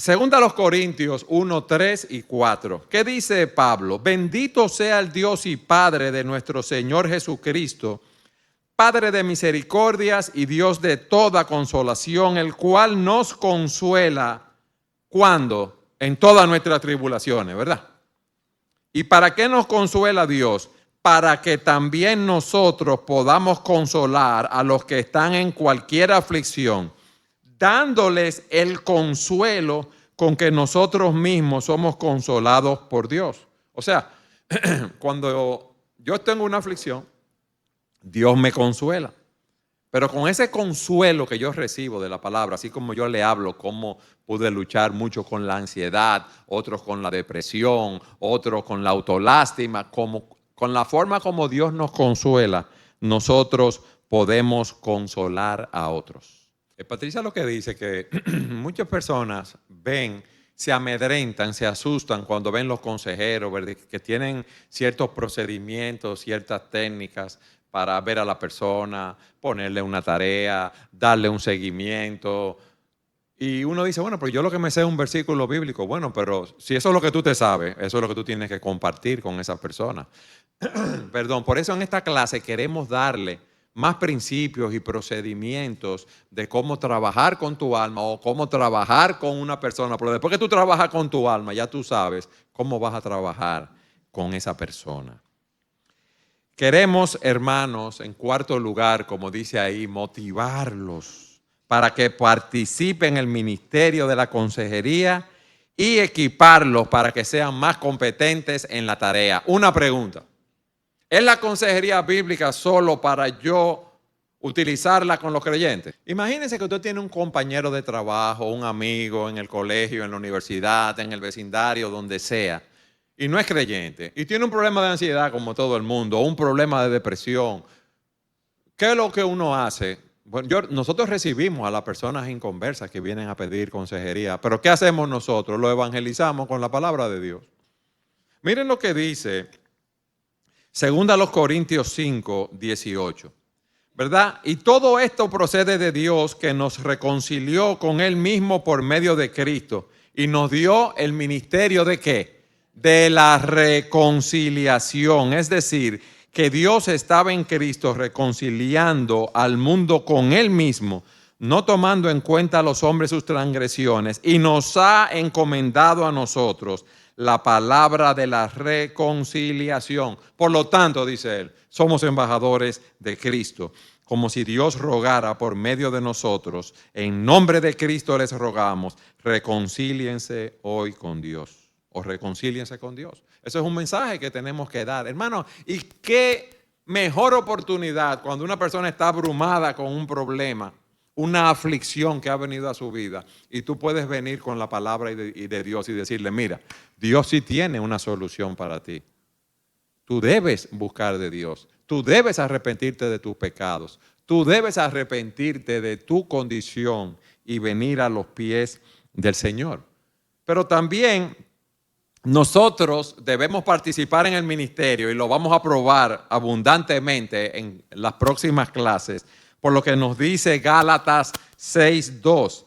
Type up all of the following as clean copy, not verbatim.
Segunda a los Corintios 1, 3 y 4. ¿Qué dice Pablo? Bendito sea el Dios y Padre de nuestro Señor Jesucristo, Padre de misericordias y Dios de toda consolación, el cual nos consuela cuando en todas nuestras tribulaciones, ¿verdad? ¿Y para qué nos consuela Dios? Para que también nosotros podamos consolar a los que están en cualquier aflicción, dándoles el consuelo con que nosotros mismos somos consolados por Dios. O sea, cuando yo tengo una aflicción, Dios me consuela. Pero con ese consuelo que yo recibo de la palabra, así como yo le hablo, cómo pude luchar mucho con la ansiedad, otros con la depresión, otros con la autolástima, con la forma como Dios nos consuela, nosotros podemos consolar a otros. Patricia lo que dice que muchas personas se amedrentan, se asustan cuando ven los consejeros, ¿verdad? Que tienen ciertos procedimientos, ciertas técnicas para ver a la persona, ponerle una tarea, darle un seguimiento. Y uno dice, bueno, pero yo lo que me sé es un versículo bíblico. Bueno, pero si eso es lo que tú te sabes, eso es lo que tú tienes que compartir con esa persona. Perdón, por eso en esta clase queremos darle más principios y procedimientos de cómo trabajar con tu alma o cómo trabajar con una persona. Pero después que tú trabajas con tu alma, ya tú sabes cómo vas a trabajar con esa persona. Queremos, hermanos, en cuarto lugar, como dice ahí, motivarlos para que participen en el ministerio de la consejería y equiparlos para que sean más competentes en la tarea. Una pregunta. ¿Es la consejería bíblica solo para yo utilizarla con los creyentes? Imagínense que usted tiene un compañero de trabajo, un amigo en el colegio, en la universidad, en el vecindario, donde sea, y no es creyente, y tiene un problema de ansiedad como todo el mundo, o un problema de depresión. ¿Qué es lo que uno hace? Bueno, nosotros recibimos a las personas inconversas que vienen a pedir consejería, pero ¿qué hacemos nosotros? Lo evangelizamos con la palabra de Dios. Miren lo que dice Segunda a los Corintios 5, 18, ¿verdad? Y todo esto procede de Dios, que nos reconcilió con Él mismo por medio de Cristo y nos dio el ministerio ¿de qué? De la reconciliación. Es decir, que Dios estaba en Cristo reconciliando al mundo con Él mismo, no tomando en cuenta a los hombres sus transgresiones, y nos ha encomendado a nosotros la palabra de la reconciliación. Por lo tanto, dice él, somos embajadores de Cristo, como si Dios rogara por medio de nosotros. En nombre de Cristo les rogamos, reconcíliense hoy con Dios, o reconcíliense con Dios. Eso es un mensaje que tenemos que dar, hermano. Y qué mejor oportunidad cuando una persona está abrumada con un problema, una aflicción que ha venido a su vida, y tú puedes venir con la palabra y de Dios y decirle, mira, Dios sí tiene una solución para ti. Tú debes buscar de Dios. Tú debes arrepentirte de tus pecados. Tú debes arrepentirte de tu condición y venir a los pies del Señor. Pero también nosotros debemos participar en el ministerio, y lo vamos a probar abundantemente en las próximas clases, por lo que nos dice Gálatas 6:2.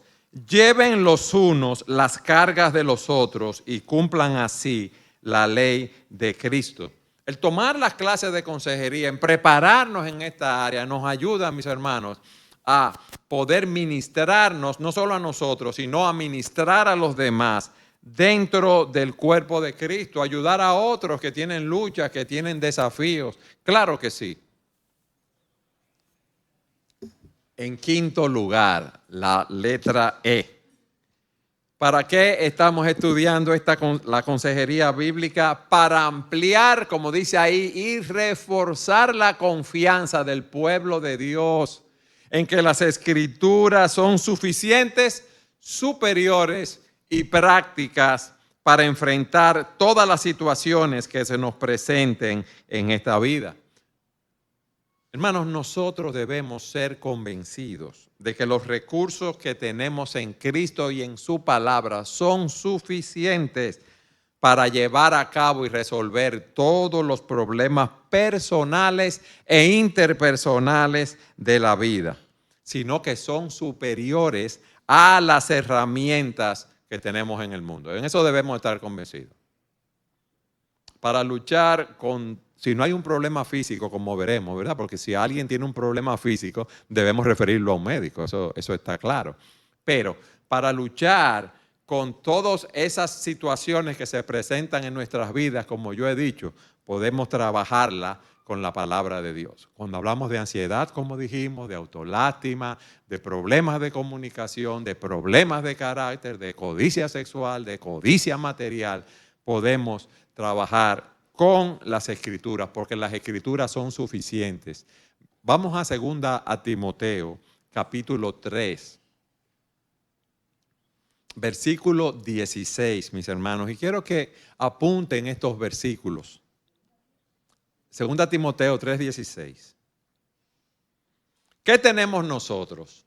Lleven los unos las cargas de los otros y cumplan así la ley de Cristo. El tomar las clases de consejería, en prepararnos en esta área, nos ayuda, mis hermanos, a poder ministrarnos, no solo a nosotros, sino a ministrar a los demás dentro del cuerpo de Cristo, ayudar a otros que tienen luchas, que tienen desafíos. Claro que sí. En quinto lugar, la letra E. ¿Para qué estamos estudiando la consejería bíblica? Para ampliar, como dice ahí, y reforzar la confianza del pueblo de Dios en que las escrituras son suficientes, superiores y prácticas para enfrentar todas las situaciones que se nos presenten en esta vida. Hermanos, nosotros debemos ser convencidos de que los recursos que tenemos en Cristo y en su palabra son suficientes para llevar a cabo y resolver todos los problemas personales e interpersonales de la vida, sino que son superiores a las herramientas que tenemos en el mundo. En eso debemos estar convencidos. Para luchar con, si no hay un problema físico, como veremos, ¿verdad? Porque si alguien tiene un problema físico, debemos referirlo a un médico, eso está claro. Pero para luchar con todas esas situaciones que se presentan en nuestras vidas, como yo he dicho, podemos trabajarla con la palabra de Dios. Cuando hablamos de ansiedad, como dijimos, de autolástima, de problemas de comunicación, de problemas de carácter, de codicia sexual, de codicia material, podemos trabajar con las Escrituras, porque las Escrituras son suficientes. Vamos a 2 Timoteo, capítulo 3, versículo 16, mis hermanos, y quiero que apunten estos versículos. 2 Timoteo 3, 16. ¿Qué tenemos nosotros?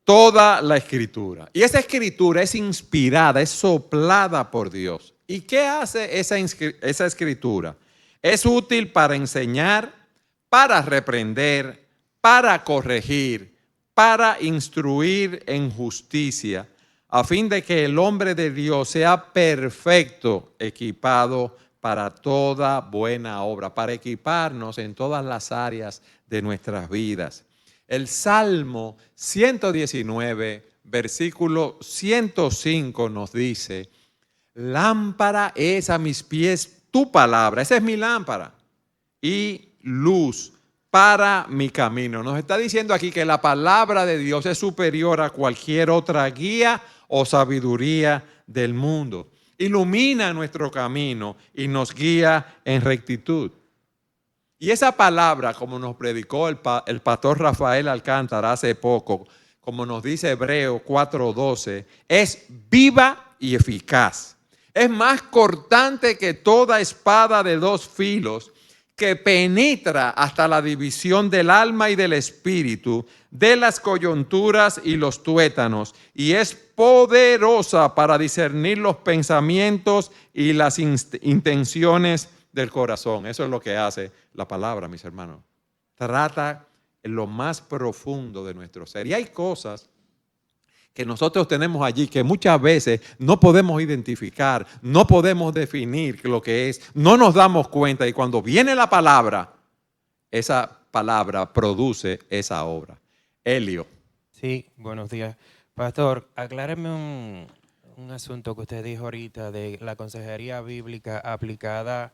Toda la Escritura. Y esa Escritura es inspirada, es soplada por Dios. ¿Y qué hace esa Escritura? Es útil para enseñar, para reprender, para corregir, para instruir en justicia, a fin de que el hombre de Dios sea perfecto, equipado para toda buena obra, para equiparnos en todas las áreas de nuestras vidas. El Salmo 119, versículo 105 nos dice: lámpara es a mis pies tu palabra, esa es mi lámpara, y luz para mi camino. Nos está diciendo aquí que la palabra de Dios es superior a cualquier otra guía o sabiduría del mundo. Ilumina nuestro camino y nos guía en rectitud. Y esa palabra, como nos predicó el pastor Rafael Alcántara hace poco, como nos dice Hebreos 4:12, es viva y eficaz. Es más cortante que toda espada de 2 filos, que penetra hasta la división del alma y del espíritu, de las coyunturas y los tuétanos, y es poderosa para discernir los pensamientos y las intenciones del corazón. Eso es lo que hace la palabra, mis hermanos. Trata en lo más profundo de nuestro ser. Y hay cosas que nosotros tenemos allí que muchas veces no podemos identificar, no podemos definir lo que es, no nos damos cuenta, y cuando viene la palabra, esa palabra produce esa obra. Elio. Sí, buenos días. Pastor, acláreme un asunto que usted dijo ahorita de la consejería bíblica aplicada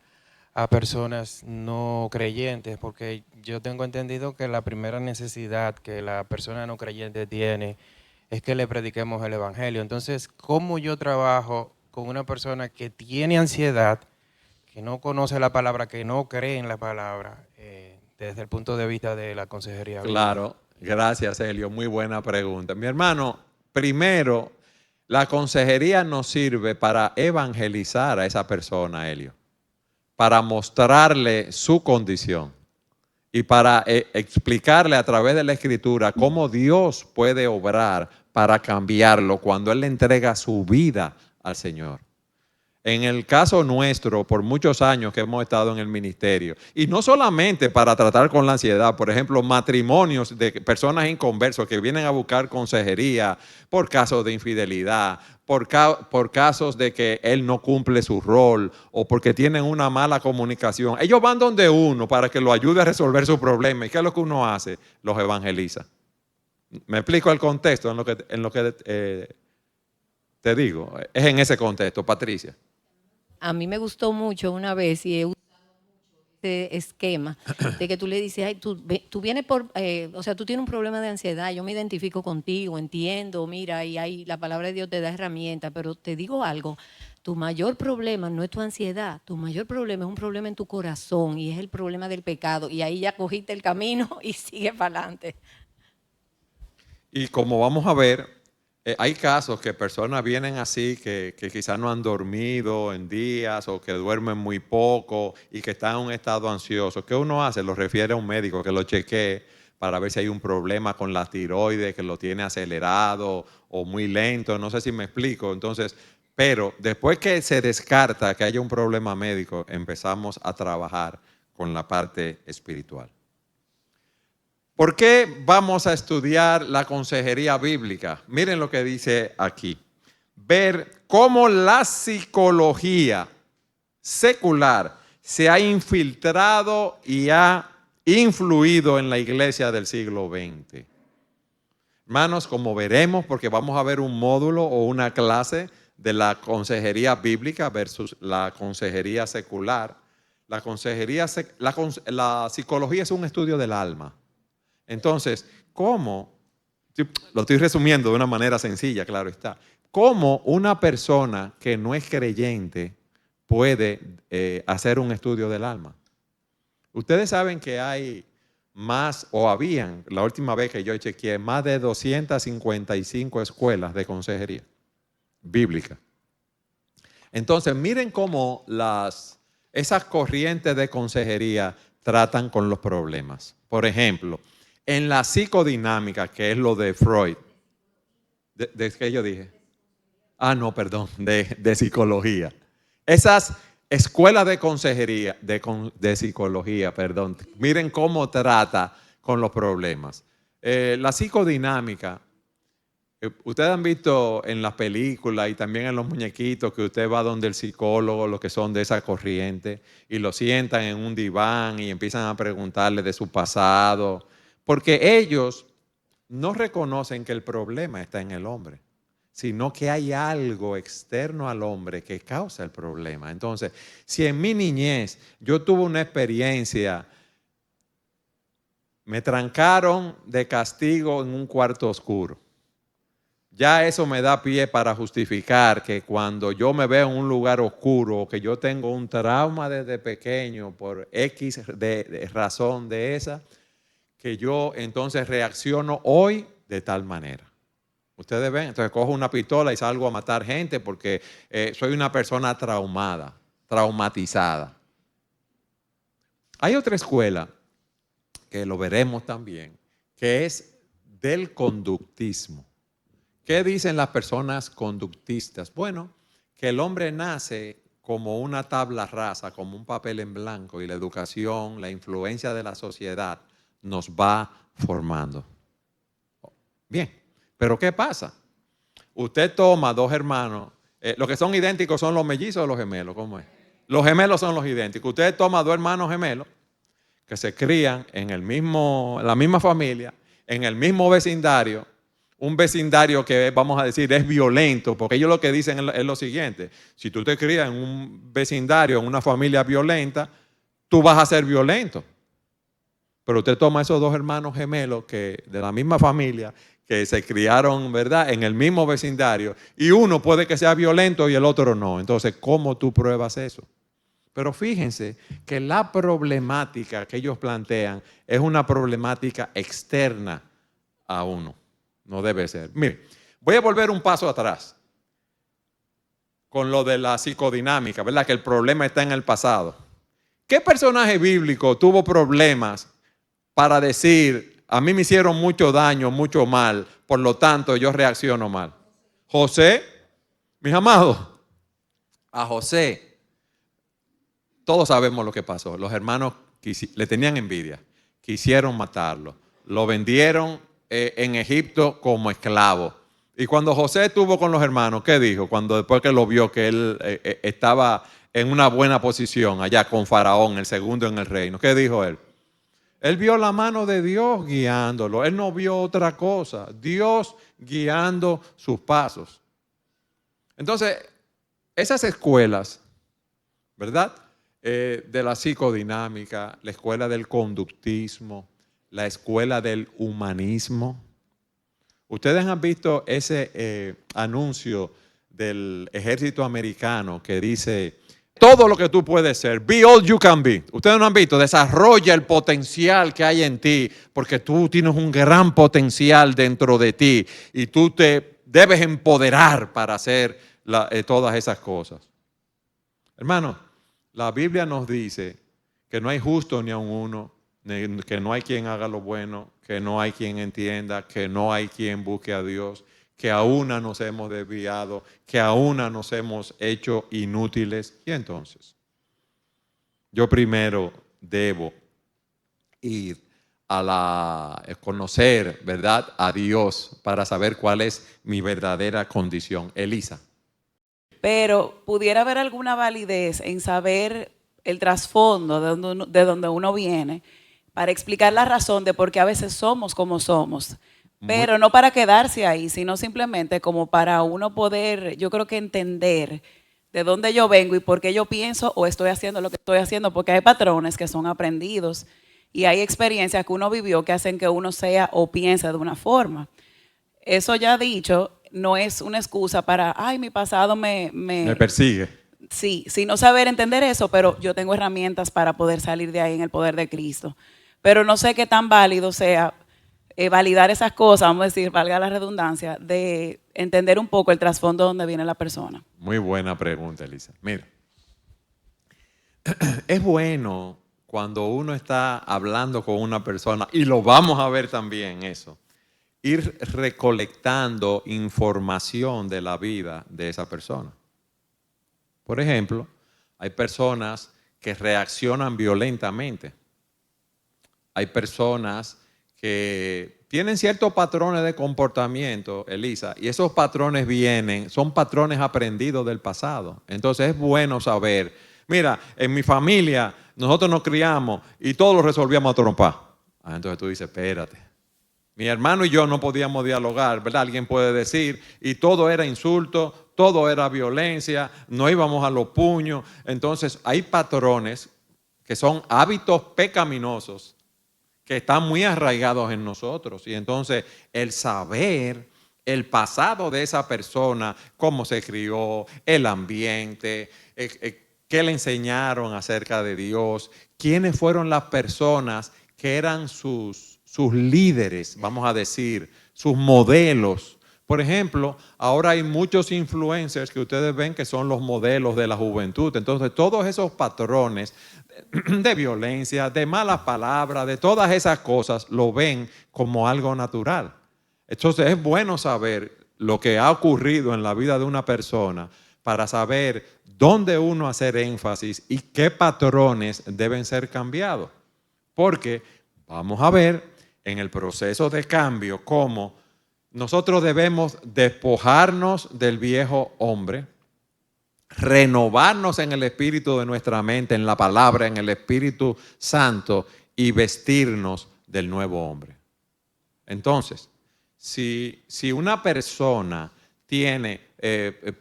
a personas no creyentes, porque yo tengo entendido que la primera necesidad que la persona no creyente tiene es que le prediquemos el evangelio. Entonces, ¿cómo yo trabajo con una persona que tiene ansiedad, que no conoce la palabra, que no cree en la palabra, desde el punto de vista de la consejería bíblica? Claro, gracias, Elio. Muy buena pregunta. Mi hermano, primero, la consejería nos sirve para evangelizar a esa persona, Elio, para mostrarle su condición y para explicarle a través de la Escritura cómo Dios puede obrar para cambiarlo cuando Él le entrega su vida al Señor. En el caso nuestro, por muchos años que hemos estado en el ministerio, y no solamente para tratar con la ansiedad, por ejemplo, matrimonios de personas inconversos que vienen a buscar consejería por casos de infidelidad, por casos de que él no cumple su rol o porque tienen una mala comunicación. Ellos van donde uno para que lo ayude a resolver su problema. ¿Y qué es lo que uno hace? Los evangeliza. ¿Me explico el contexto en lo que te digo? Es en ese contexto, Patricia. A mí me gustó mucho una vez y he usado este esquema de que tú le dices, ay, tú vienes o sea, tú tienes un problema de ansiedad, yo me identifico contigo, entiendo, mira, y ahí la palabra de Dios te da herramientas, pero te digo algo, tu mayor problema no es tu ansiedad, tu mayor problema es un problema en tu corazón y es el problema del pecado, y ahí ya cogiste el camino y sigue para adelante. Y como vamos a ver, hay casos que personas vienen así que quizás no han dormido en días o que duermen muy poco y que están en un estado ansioso. ¿Qué uno hace? Lo refiere a un médico que lo chequee para ver si hay un problema con la tiroides, que lo tiene acelerado o muy lento. No sé si me explico. Entonces, pero después que se descarta que haya un problema médico, empezamos a trabajar con la parte espiritual. ¿Por qué vamos a estudiar la consejería bíblica? Miren lo que dice aquí. Ver cómo la psicología secular se ha infiltrado y ha influido en la iglesia del siglo XX. Hermanos, como veremos, porque vamos a ver un módulo o una clase de la consejería bíblica versus la consejería secular. La psicología es un estudio del alma. Entonces, ¿cómo? Lo estoy resumiendo de una manera sencilla, claro está. ¿Cómo una persona que no es creyente puede hacer un estudio del alma? Ustedes saben que hay más, o habían, la última vez que yo chequeé, más de 255 escuelas de consejería bíblica. Entonces, miren cómo esas corrientes de consejería tratan con los problemas. Por ejemplo, en la psicodinámica, que es lo de Freud, ¿de qué yo dije? No, perdón, de psicología. Esas escuelas de consejería, de psicología, perdón, miren cómo trata con los problemas. La psicodinámica, ustedes han visto en las películas y también en los muñequitos que usted va donde el psicólogo, los que son de esa corriente, y lo sientan en un diván y empiezan a preguntarle de su pasado, porque ellos no reconocen que el problema está en el hombre, sino que hay algo externo al hombre que causa el problema. Entonces, si en mi niñez yo tuve una experiencia, me trancaron de castigo en un cuarto oscuro, ya eso me da pie para justificar que cuando yo me veo en un lugar oscuro o que yo tengo un trauma desde pequeño por X de razón de esa, que yo entonces reacciono hoy de tal manera. Ustedes ven, entonces cojo una pistola y salgo a matar gente porque soy una persona traumatizada. Hay otra escuela, que lo veremos también, que es del conductismo. ¿Qué dicen las personas conductistas? Bueno, que el hombre nace como una tabla rasa, como un papel en blanco, y la educación, la influencia de la sociedad nos va formando. Bien, pero ¿qué pasa? Usted toma dos hermanos, los que son idénticos son los mellizos o los gemelos, ¿cómo es? Los gemelos son los idénticos. Usted toma dos hermanos gemelos que se crían en la misma familia, en el mismo vecindario, un vecindario que vamos a decir es violento, porque ellos lo que dicen es lo siguiente: si tú te crías en un vecindario, en una familia violenta, tú vas a ser violento. Pero usted toma esos dos hermanos gemelos que de la misma familia, que se criaron, ¿verdad?, en el mismo vecindario, y uno puede que sea violento y el otro no. Entonces, ¿cómo tú pruebas eso? Pero fíjense que la problemática que ellos plantean es una problemática externa a uno. No debe ser. Mire, voy a volver un paso atrás con lo de la psicodinámica, ¿verdad?, que el problema está en el pasado. ¿Qué personaje bíblico tuvo problemas para decir, a mí me hicieron mucho daño, mucho mal, por lo tanto yo reacciono mal? José, mis amados, a José, todos sabemos lo que pasó. Los hermanos le tenían envidia, quisieron matarlo, lo vendieron en Egipto como esclavo. Y cuando José estuvo con los hermanos, ¿qué dijo? Después que lo vio que él estaba en una buena posición allá con Faraón, el segundo en el reino, ¿qué dijo él? Él vio la mano de Dios guiándolo. Él no vio otra cosa. Dios guiando sus pasos. Entonces, esas escuelas, ¿verdad?, de la psicodinámica, la escuela del conductismo, la escuela del humanismo. Ustedes han visto ese anuncio del ejército americano que dice: todo lo que tú puedes ser, be all you can be. Ustedes no han visto, desarrolla el potencial que hay en ti, porque tú tienes un gran potencial dentro de ti y tú te debes empoderar para hacer todas esas cosas. Hermano, la Biblia nos dice que no hay justo ni a uno, que no hay quien haga lo bueno, que no hay quien entienda, que no hay quien busque a Dios, que a una nos hemos desviado, que a una nos hemos hecho inútiles. Y entonces, yo primero debo ir conocer, ¿verdad?, a Dios para saber cuál es mi verdadera condición. Elisa. Pero pudiera haber alguna validez en saber el trasfondo de donde uno viene para explicar la razón de por qué a veces somos como somos. Pero no para quedarse ahí, sino simplemente como para uno poder, yo creo que entender de dónde yo vengo y por qué yo pienso o estoy haciendo lo que estoy haciendo, porque hay patrones que son aprendidos y hay experiencias que uno vivió que hacen que uno sea o piense de una forma. Eso ya dicho, no es una excusa para, ay, mi pasado me persigue. Sí, no saber entender eso, pero yo tengo herramientas para poder salir de ahí en el poder de Cristo. Pero no sé qué tan válido sea validar esas cosas, vamos a decir, valga la redundancia, de entender un poco el trasfondo de donde viene la persona. Muy buena pregunta, Elisa. Mira, es bueno cuando uno está hablando con una persona, y lo vamos a ver también eso, ir recolectando información de la vida de esa persona. Por ejemplo, hay personas que reaccionan violentamente. Hay personas que tienen ciertos patrones de comportamiento, Elisa, y esos patrones son patrones aprendidos del pasado. Entonces es bueno saber, mira, en mi familia nosotros nos criamos y todos lo resolvíamos a trompar. Entonces tú dices, espérate, mi hermano y yo no podíamos dialogar, ¿verdad? Alguien puede decir, y todo era insulto, todo era violencia, no íbamos a los puños. Entonces hay patrones que son hábitos pecaminosos que están muy arraigados en nosotros. Y entonces el saber el pasado de esa persona, cómo se crió, el ambiente, qué le enseñaron acerca de Dios, quiénes fueron las personas que eran sus líderes, vamos a decir, sus modelos. Por ejemplo, ahora hay muchos influencers que ustedes ven que son los modelos de la juventud. Entonces, todos esos patrones de violencia, de malas palabras, de todas esas cosas, lo ven como algo natural. Entonces, es bueno saber lo que ha ocurrido en la vida de una persona para saber dónde uno hacer énfasis y qué patrones deben ser cambiados. Porque vamos a ver en el proceso de cambio cómo nosotros debemos despojarnos del viejo hombre, renovarnos en el espíritu de nuestra mente, en la palabra, en el Espíritu Santo y vestirnos del nuevo hombre. Entonces, si una persona tiene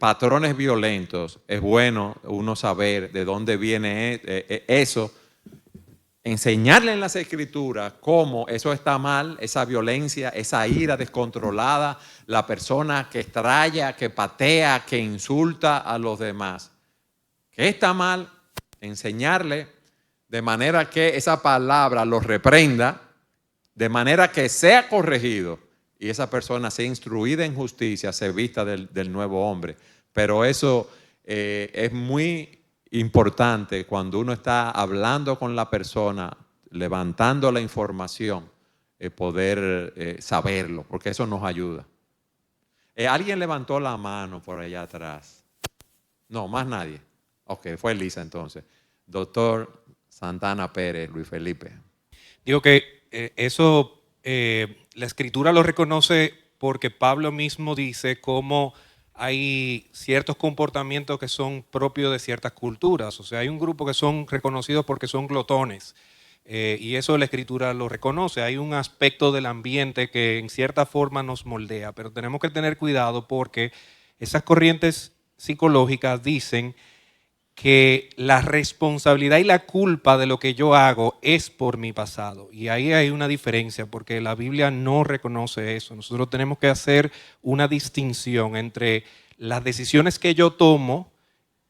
patrones violentos, es bueno uno saber de dónde viene eso, enseñarle en las Escrituras cómo eso está mal, esa violencia, esa ira descontrolada, la persona que estralla, que patea, que insulta a los demás. ¿Qué está mal? Enseñarle de manera que esa palabra lo reprenda, de manera que sea corregido y esa persona sea instruida en justicia, se vista del nuevo hombre. Pero eso es muy importante cuando uno está hablando con la persona, levantando la información, poder saberlo, porque eso nos ayuda. ¿Alguien levantó la mano por allá atrás? No, más nadie. Ok, fue Elisa entonces. Doctor Santana Pérez, Luis Felipe. Digo que eso la Escritura lo reconoce porque Pablo mismo dice cómo hay ciertos comportamientos que son propios de ciertas culturas. O sea, hay un grupo que son reconocidos porque son glotones. Y eso la Escritura lo reconoce. Hay un aspecto del ambiente que en cierta forma nos moldea, pero tenemos que tener cuidado porque esas corrientes psicológicas dicen que la responsabilidad y la culpa de lo que yo hago es por mi pasado. Y ahí hay una diferencia porque la Biblia no reconoce eso. Nosotros tenemos que hacer una distinción entre las decisiones que yo tomo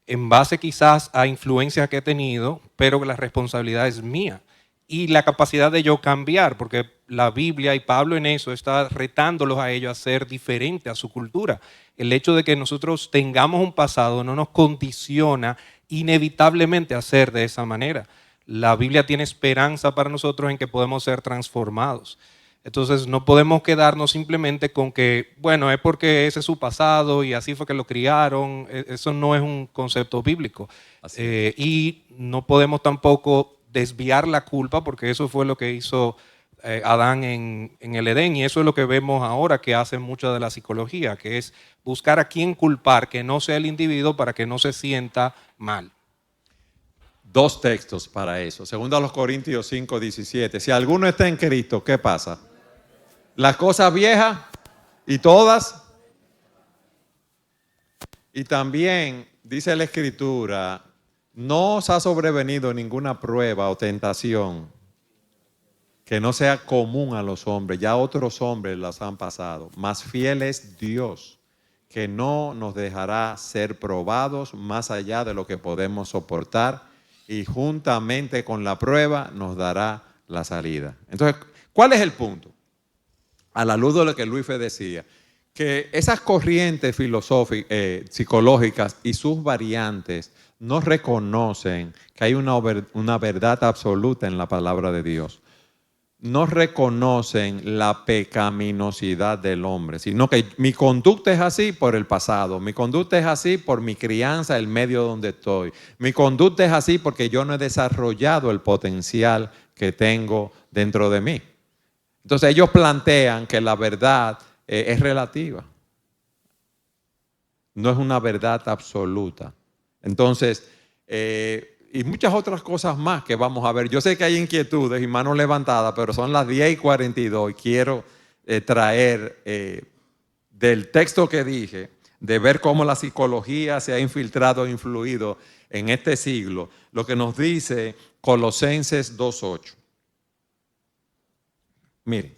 en base quizás a influencias que he tenido, pero la responsabilidad es mía. Y la capacidad de yo cambiar, porque la Biblia y Pablo en eso está retándolos a ellos a ser diferentes a su cultura. El hecho de que nosotros tengamos un pasado no nos condiciona inevitablemente a ser de esa manera. La Biblia tiene esperanza para nosotros en que podemos ser transformados. Entonces no podemos quedarnos simplemente con que, bueno, es porque ese es su pasado y así fue que lo criaron. Eso no es un concepto bíblico. Y no podemos tampoco desviar la culpa, porque eso fue lo que hizo Adán en el Edén, y eso es lo que vemos ahora que hace mucha de la psicología, que es buscar a quién culpar, que no sea el individuo, para que no se sienta mal. Dos textos para eso. Segundo a los Corintios 5:17. Si alguno está en Cristo, ¿qué pasa? Las cosas viejas y todas. Y también dice la Escritura, no os ha sobrevenido ninguna prueba o tentación que no sea común a los hombres. Ya otros hombres las han pasado. Más fiel es Dios, que no nos dejará ser probados más allá de lo que podemos soportar, y juntamente con la prueba nos dará la salida. Entonces, ¿cuál es el punto? A la luz de lo que Luis decía, que esas corrientes psicológicas y sus variantes no reconocen que hay una verdad absoluta en la palabra de Dios. No reconocen la pecaminosidad del hombre, sino que mi conducta es así por el pasado, mi conducta es así por mi crianza, el medio donde estoy, mi conducta es así porque yo no he desarrollado el potencial que tengo dentro de mí. Entonces ellos plantean que la verdad es relativa, no es una verdad absoluta. Entonces, y muchas otras cosas más que vamos a ver. Yo sé que hay inquietudes y manos levantadas, pero son las 10:42 y quiero traer del texto que dije, de ver cómo la psicología se ha infiltrado e influido en este siglo, lo que nos dice Colosenses 2:8. Miren,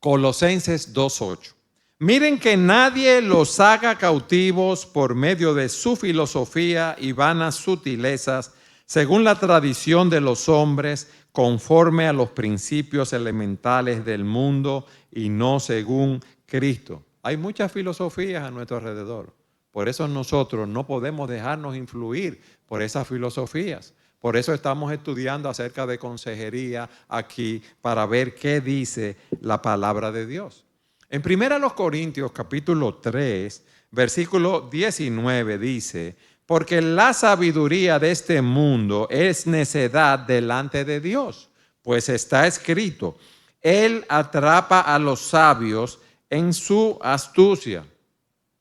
Colosenses 2:8. Miren que nadie los haga cautivos por medio de su filosofía y vanas sutilezas, según la tradición de los hombres, conforme a los principios elementales del mundo y no según Cristo. Hay muchas filosofías a nuestro alrededor. Por eso nosotros no podemos dejarnos influir por esas filosofías. Por eso estamos estudiando acerca de consejería aquí, para ver qué dice la palabra de Dios. En 1 Corintios capítulo 3, versículo 19 dice: porque la sabiduría de este mundo es necedad delante de Dios, pues está escrito, Él atrapa a los sabios en su astucia.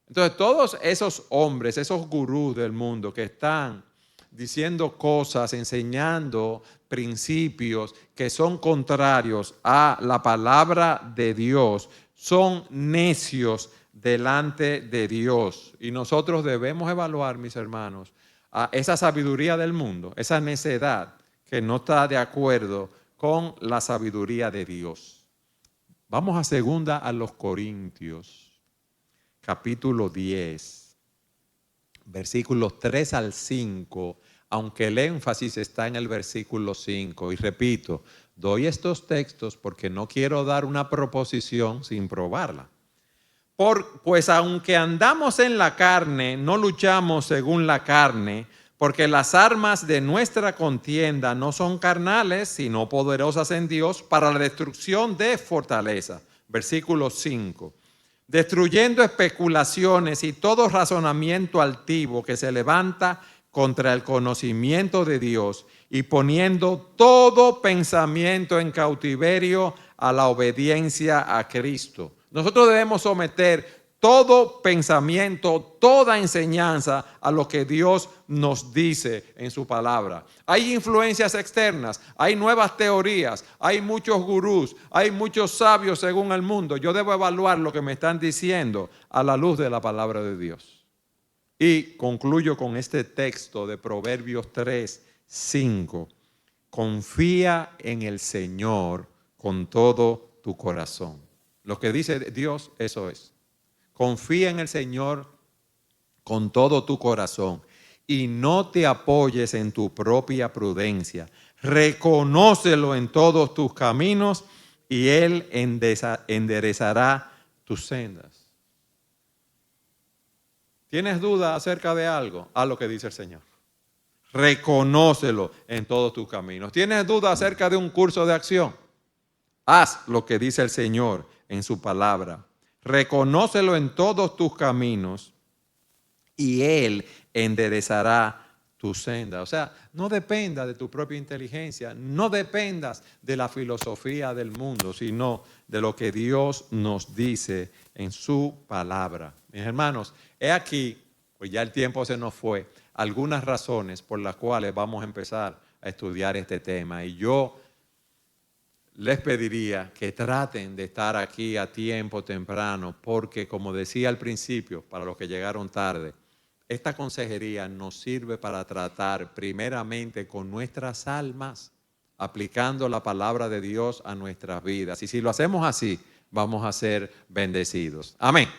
Entonces todos esos hombres, esos gurús del mundo que están diciendo cosas, enseñando principios que son contrarios a la palabra de Dios, son necios delante de Dios. Y nosotros debemos evaluar, mis hermanos, a esa sabiduría del mundo, esa necedad que no está de acuerdo con la sabiduría de Dios. Vamos a segunda a los Corintios, capítulo 10, versículos 3 al 5, aunque el énfasis está en el versículo 5. Y repito, doy estos textos porque no quiero dar una proposición sin probarla. Pues aunque andamos en la carne, no luchamos según la carne, porque las armas de nuestra contienda no son carnales, sino poderosas en Dios para la destrucción de fortaleza. Versículo 5. Destruyendo especulaciones y todo razonamiento altivo que se levanta contra el conocimiento de Dios, y poniendo todo pensamiento en cautiverio a la obediencia a Cristo. Nosotros debemos someter todo pensamiento, toda enseñanza a lo que Dios nos dice en su palabra. Hay influencias externas, hay nuevas teorías, hay muchos gurús, hay muchos sabios según el mundo. Yo debo evaluar lo que me están diciendo a la luz de la palabra de Dios. Y concluyo con este texto de Proverbios 3:5. Confía en el Señor con todo tu corazón. Lo que dice Dios, eso es. Confía en el Señor con todo tu corazón y no te apoyes en tu propia prudencia. Reconócelo en todos tus caminos y Él enderezará tus sendas. ¿Tienes duda acerca de algo? Haz lo que dice el Señor. Reconócelo en todos tus caminos. ¿Tienes duda acerca de un curso de acción? Haz lo que dice el Señor en su palabra. Reconócelo en todos tus caminos y Él enderezará tu senda. O sea, no dependa de tu propia inteligencia, no dependas de la filosofía del mundo, sino de lo que Dios nos dice en su palabra. Mis hermanos, he aquí, pues ya el tiempo se nos fue, algunas razones por las cuales vamos a empezar a estudiar este tema. Y yo les pediría que traten de estar aquí a tiempo temprano, porque como decía al principio, para los que llegaron tarde, esta consejería nos sirve para tratar primeramente con nuestras almas, aplicando la palabra de Dios a nuestras vidas. Y si lo hacemos así, vamos a ser bendecidos. Amén.